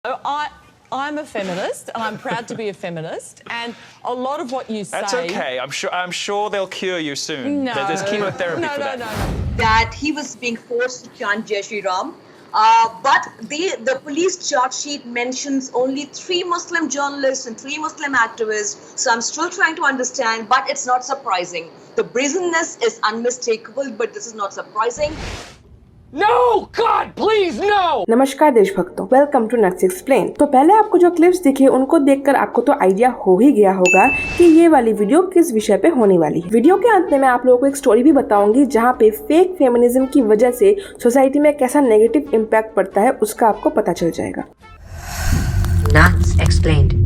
I'm a feminist, and I'm proud to be a feminist. And a lot of what you say. That's okay. I'm sure they'll cure you soon. No. There's chemotherapy for that. No. That he was being forced to chant Jai Shri Ram. But the police charge sheet mentions only 3 Muslim journalists and 3 Muslim activists. So I'm still trying to understand, but it's not surprising. The brazenness is unmistakable, but this is not surprising. No! God, please, no! नमस्कार देशभक्तों, welcome to nuts explain. तो पहले आपको जो clips दिखे उनको देखकर आपको तो आइडिया हो ही गया होगा कि ये वाली वीडियो किस विषय पे होने वाली है। वीडियो के अंत में मैं आप लोगों को एक स्टोरी भी बताऊंगी जहाँ पे फेक फेमिनिज्म की वजह से सोसाइटी में कैसा नेगेटिव इम्पैक्ट पड़ता है उसका आपको पता चल जाएगा। Nuts Explained।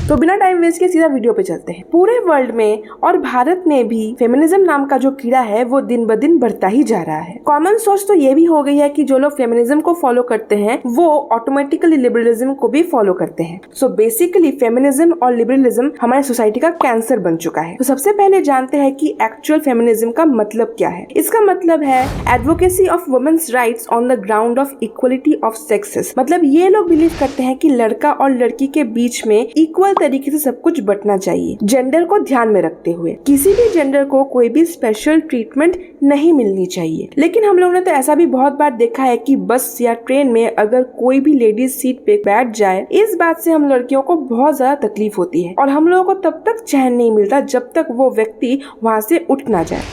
तो बिना टाइम वेस्ट के सीधा वीडियो पे चलते हैं। पूरे वर्ल्ड में और भारत में भी फेमिनिज्म नाम का जो कीड़ा है वो दिन ब दिन बढ़ता ही जा रहा है। कॉमन सोच तो ये भी हो गई है कि जो लोग फेमिनिज्म को फॉलो करते हैं वो ऑटोमेटिकली लिबरलिज्म को भी फॉलो करते हैं। सो बेसिकली फेमिनिज्म और लिबरलिज्म हमारे सोसाइटी का कैंसर बन चुका है। तो सबसे पहले जानते हैं कि एक्चुअल फेमिनिज्म का मतलब क्या है। इसका मतलब है advocacy of women's rights on the ground of equality of sexes. मतलब ये लोग बिलीव करते हैं कि लड़का और लड़की के बीच में इक्वल तरीके से सब कुछ बंटना चाहिए, जेंडर को ध्यान में रखते हुए। किसी भी जेंडर को कोई भी स्पेशल ट्रीटमेंट नहीं मिलनी चाहिए। लेकिन हम लोगों ने तो ऐसा भी बहुत बार देखा है कि बस या ट्रेन में अगर कोई भी लेडीज सीट पे बैठ जाए, इस बात से हम लड़कियों को बहुत ज्यादा तकलीफ होती है और हम लोगों को तब तक चैन नहीं मिलता जब तक वो व्यक्ति वहाँ से उठ ना जाए।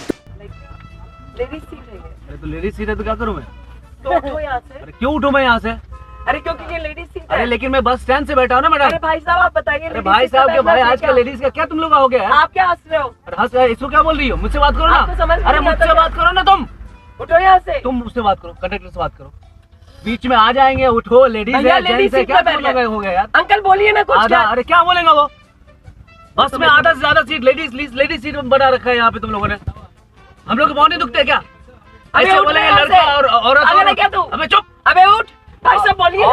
लेडीज सीट है ये। अरे तो लेडीज सीट है तो क्या करूं मैं? तो उठो यहाँ से। अरे क्यों उठूं मैं यहाँ से? अरे क्योंकि ये लेडीज सीट है। अरे लेकिन मैं बस स्टैंड से बैठा हूँ ना मैडम। अरे भाई साहब आप बताइए। अरे भाई साहब के भाई आजकल लेडीज का क्या तुम लोग हो गया है? आप क्या हंस रहे हो? अरे हंस रहे इसको क्या बोल रही हो? मुझसे बात करो ना। अरे मुझसे बात करो ना तुम। उठो यहाँ से। तुम मुझसे बात करो, कंडक्टर से बात करो। बीच में आ जाएंगे, उठो। लेडीज है, जेंट्स है, क्या तुम लोग हो गया यार? अंकल बोलिए ना कुछ। अरे क्या बोलेगा वो? बस में आधा से ज्यादा सीट लेडीज सीट बना रखा है यहाँ पे तुम लोगों ने। हम लोग बहुत नहीं दुखते क्या? ऐसे बोलेंगे लड़का और औरत। क्या तू? अबे चुप। अबे उठ भाई साहब बोलिए।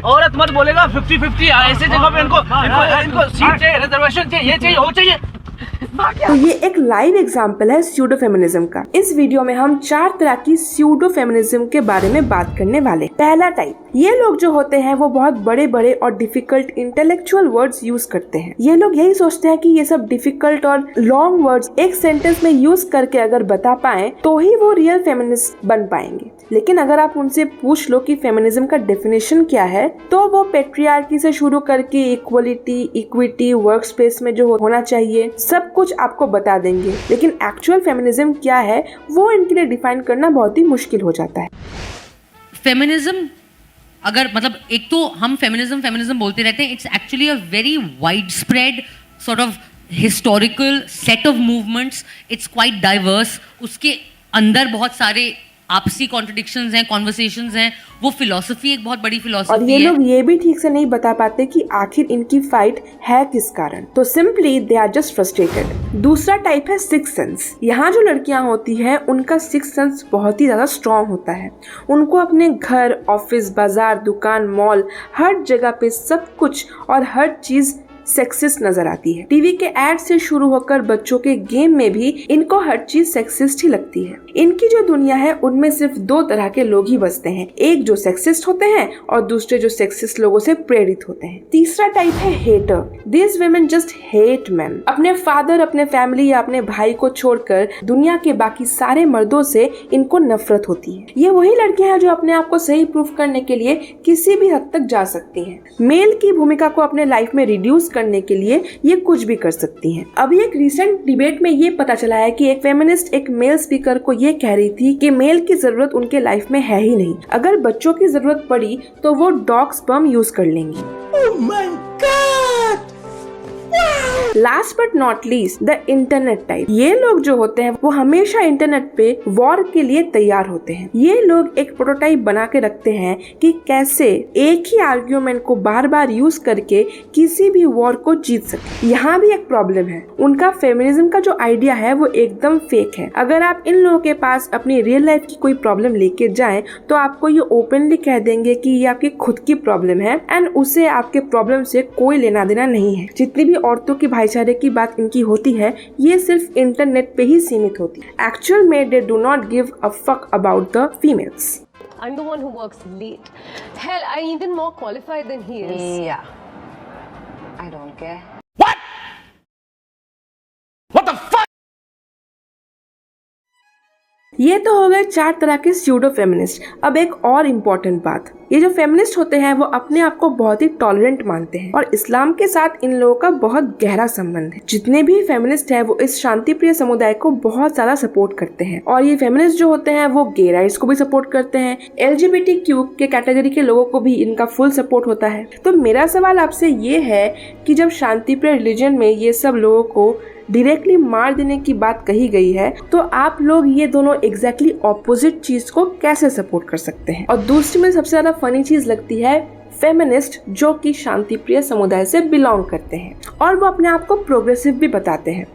औरत मत बोलेगा। 50-50 ऐसे जगह पे इनको सीट चाहिए, रिजर्वेशन चाहिए, ये चाहिए, वो चाहिए। तो ये एक लाइव एग्जांपल है स्यूडो फेमिनिज्म का। इस वीडियो में हम 4 तरह की स्यूडो फेमिनिज्म के बारे में बात करने वाले। पहला टाइप, ये लोग जो होते हैं वो बहुत बड़े बड़े और डिफिकल्ट इंटेलेक्चुअल वर्ड्स यूज करते हैं। ये लोग यही सोचते हैं कि ये सब डिफिकल्ट और लॉन्ग वर्ड्स एक सेंटेंस में यूज करके अगर बता पाए तो ही वो रियल फेमिनिस्ट बन पाएंगे। लेकिन अगर आप उनसे पूछ लो कि फेमिनिज्म का डेफिनेशन क्या है तो वो पेट्रियार्की से शुरू करके इक्वलिटी, इक्विटी, वर्क स्पेस में जो होना चाहिए सब कुछ आपको बता देंगे। लेकिन एक्चुअल फेमिनिज्म क्या है वो इनके लिए डिफाइन करना बहुत ही मुश्किल हो जाता है। फेमिनिज्म अगर मतलब एक तो हम फेमिनिज्म बोलते रहते हैं, it's actually a very wide spread sort of historical set of movements. It's quite diverse. उसके अंदर बहुत सारे आपसी कॉन्ट्रडिक्शंस हैं, कॉन्वर्सेशंस हैं। वो फिलॉसफी एक बहुत बड़ी फिलॉसफी है। और ये लोग ये भी ठीक से नहीं बता पाते कि आखिर इनकी फाइट है किस कारण। तो simply they are just frustrated. दूसरा टाइप है सिक्स सेंस। यहाँ जो लड़कियां होती हैं उनका सिक्स सेंस बहुत ही ज्यादा स्ट्रॉन्ग होता है। उनको अपने घर, ऑफिस, बाजार, दुकान, मॉल, हर जगह पे सब कुछ और हर चीज सेक्सिस्ट नजर आती है। टीवी के एड से शुरू होकर बच्चों के गेम में भी इनको हर चीज सेक्सिस्ट ही लगती है। इनकी जो दुनिया है उनमें सिर्फ 2 तरह के लोग ही बसते हैं, एक जो सेक्सिस्ट होते हैं और दूसरे जो सेक्सिस्ट लोगों से प्रेरित होते हैं। तीसरा टाइप है hater. This women just hate man. अपने फादर, अपने फैमिली या अपने भाई को छोड़कर दुनिया के बाकी सारे मर्दों से इनको नफरत होती है। ये वही लड़कियां हैं जो अपने आप को सही प्रूफ करने के लिए किसी भी हद तक जा सकती हैं। मेल की भूमिका को अपने लाइफ में रिड्यूस करने के लिए ये कुछ भी कर सकती हैं। अभी एक रिसेंट डिबेट में ये पता चला है कि एक फेमिनिस्ट एक मेल स्पीकर को ये कह रही थी कि मेल की जरूरत उनके लाइफ में है ही नहीं। अगर बच्चों की जरूरत पड़ी तो वो डॉग स्पर्म यूज कर लेंगी। Oh my God! Last but not least the internet type. ये लोग जो होते हैं वो हमेशा इंटरनेट पे वॉर के लिए तैयार होते हैं। ये लोग एक प्रोटोटाइप बना के रखते हैं कि कैसे एक ही आर्ग्यूमेंट को बार बार यूज करके किसी भी वॉर को जीत सके। यहाँ भी एक प्रॉब्लम है, उनका फेमिनिज्म का जो आइडिया है वो एकदम फेक है। अगर आप इन लोगों के पास अपनी रियल लाइफ की कोई प्रॉब्लम लेके जाएं तो आपको ये ओपनली कह देंगे कि ये आपकी खुद की प्रॉब्लम है एंड उसे आपके प्रॉब्लम से कोई लेना देना नहीं है। जितनी भी औरतों की भाईचारे की बात इनकी होती है ये सिर्फ इंटरनेट पे ही सीमित होती है। एक्चुअल में they do not give a fuck about the females. I'm the one who works late. Hell, I'm even more qualified than he is. Yeah. I don't care. ये तो हो गए 4 तरह के स्यूडो फेमिनिस्ट। अब एक और इम्पोर्टेंट बात, ये जो फेमिनिस्ट होते हैं वो अपने आप को बहुत ही टॉलरेंट मानते हैं और इस्लाम के साथ इन लोगों का बहुत गहरा संबंध है। जितने भी फेमिनिस्ट हैं वो इस शांति प्रिय समुदाय को बहुत ज्यादा सपोर्ट करते हैं और ये फेमिनिस्ट जो होते हैं वो गे राइट्स को भी सपोर्ट करते हैं, LGBTQ के कैटेगरी के लोगों को भी इनका फुल सपोर्ट होता है। तो मेरा सवाल आपसे ये है कि जब शांति प्रिय रिलीजन में ये सब लोगों को डायरेक्टली मार देने की बात कही गई है तो आप लोग ये दोनों एग्जैक्टली ऑपोजिट चीज को कैसे सपोर्ट कर सकते हैं? और दूसरी में सबसे ज्यादा फनी चीज लगती है फेमिनिस्ट जो कि शांति प्रिय समुदाय से बिलोंग करते हैं और वो अपने आप को प्रोग्रेसिव भी बताते हैं।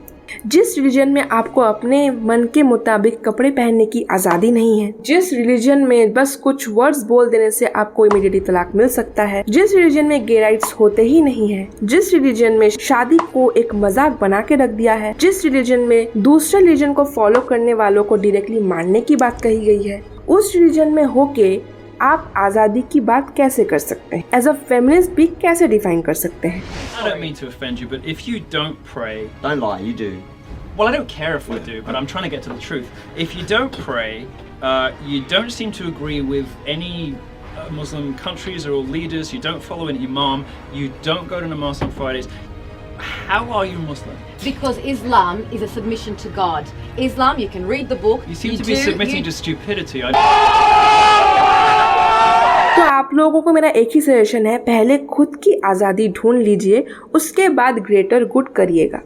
जिस रिलीजन में आपको अपने मन के मुताबिक कपड़े पहनने की आजादी नहीं है, जिस रिलीजन में बस कुछ वर्ड्स बोल देने से आपको इमीडिएटली तलाक मिल सकता है, जिस रिलीजन में गे राइट्स होते ही नहीं है, जिस रिलीजन में शादी को एक मजाक बना के रख दिया है, जिस रिलीजन में दूसरे रिलीजन को फॉलो करने वालों को डायरेक्टली मारने की बात कही गई है, उस रिलीजन में होके आप आजादी की बात कैसे कर सकते हैं? एज अ फेमिनिस्ट भी कैसे डिफाइन कर सकते हैं? I don't mean to offend you, but if you don't pray, Don't lie, you do. well, I don't care if we do, but I'm trying to get to the truth. If you don't pray, you don't seem to agree with any Muslim countries or leaders. You don't follow an imam. You don't go to namaz on Fridays. How are you Muslim? Because Islam is a submission to God. Islam, you can read the book. You seem to be submitting to stupidity. तो आप लोगों को मेरा एक ही suggestion है, पहले खुद की आजादी ढूंढ लीजिए, उसके बाद ग्रेटर गुड करिएगा।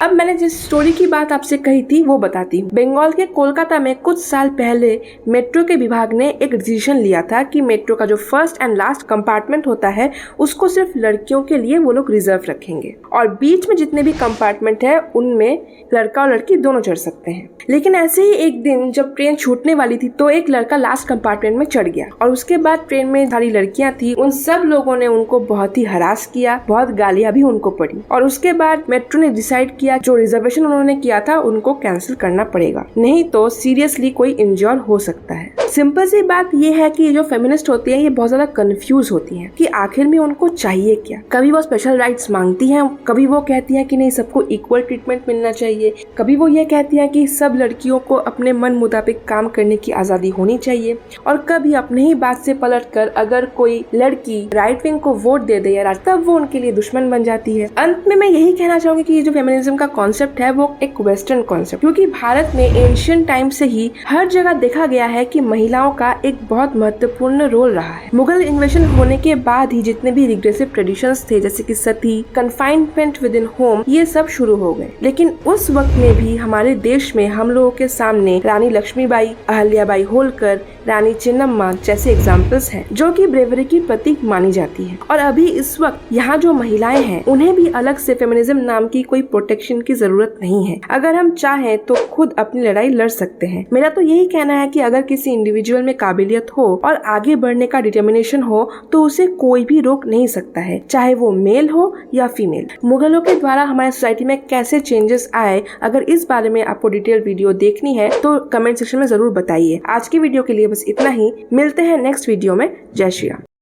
अब मैंने जिस स्टोरी की बात आपसे कही थी वो बताती हूँ। बंगाल के कोलकाता में कुछ साल पहले मेट्रो के विभाग ने एक डिसीजन लिया था कि मेट्रो का जो फर्स्ट एंड लास्ट कंपार्टमेंट होता है उसको सिर्फ लड़कियों के लिए वो लोग रिजर्व रखेंगे और बीच में जितने भी कंपार्टमेंट है उनमें लड़का और लड़की दोनों चढ़ सकते हैं। लेकिन ऐसे ही एक दिन जब ट्रेन छूटने वाली थी तो एक लड़का लास्ट कंपार्टमेंट में चढ़ गया और उसके बाद ट्रेन में सारी लड़कियां थी, उन सब लोगों ने उनको बहुत ही हरास किया, बहुत गालियां भी उनको पड़ी और उसके बाद मेट्रो ने डिसाइड किया जो रिजर्वेशन उन्होंने किया था उनको कैंसिल करना पड़ेगा, नहीं तो सीरियसली कोई इंजॉर हो सकता है। सिंपल सी बात ये है कि जो फेमिनिस्ट होती है ये बहुत ज्यादा कंफ्यूज होती हैं कि आखिर में उनको चाहिए क्या। कभी वो स्पेशल राइट्स मांगती हैं, कभी वो कहती हैं कि नहीं सबको इक्वल ट्रीटमेंट मिलना चाहिए, कभी वो ये कहती हैं कि सब लड़कियों को अपने मन मुताबिक काम करने की आजादी होनी चाहिए और कभी अपने ही बात से पलट कर अगर कोई लड़की राइट विंग को वोट दे दे या तब वो उनके लिए दुश्मन बन जाती है। अंत में मैं यही कहना चाहूंगी कि ये जो फेमिनिज्म का कॉन्सेप्ट है वो एक वेस्टर्न कॉन्सेप्ट, क्योंकि भारत में एंशिएंट टाइम से ही हर जगह देखा गया है कि महिलाओं का एक बहुत महत्वपूर्ण रोल रहा है। मुगल इन्वेशन होने के बाद ही जितने भी रिग्रेसिव ट्रेडिशंस थे जैसे कि सती, कन्फाइनमेंट विद इन होम, ये सब शुरू हो गए। लेकिन उस वक्त में भी हमारे देश में हम लोगों के सामने रानी लक्ष्मीबाई, अहल्याबाई होलकर, रानी चिन्नम्मा जैसे एग्जाम्पल्स हैं जो कि ब्रेवरी की प्रतीक मानी जाती है। और अभी इस वक्त यहाँ जो महिलाएं हैं उन्हें भी अलग से फेमिनिज्म नाम की कोई प्रोटेक्शन की जरूरत नहीं है। अगर हम चाहें तो खुद अपनी लड़ाई लड़ सकते हैं। मेरा तो यही कहना है कि अगर किसी इंडिविजुअल में काबिलियत हो और आगे बढ़ने का डिटर्मिनेशन हो तो उसे कोई भी रोक नहीं सकता है, चाहे वो मेल हो या फीमेल। मुगलों के द्वारा हमारे सोसाइटी में कैसे चेंजेस आए, अगर इस बारे में आपको डिटेल वीडियो देखनी है तो कमेंट सेक्शन में जरूर बताइए। आज की वीडियो के लिए बस इतना ही, मिलते हैं नेक्स्ट वीडियो में। जय श्री राम।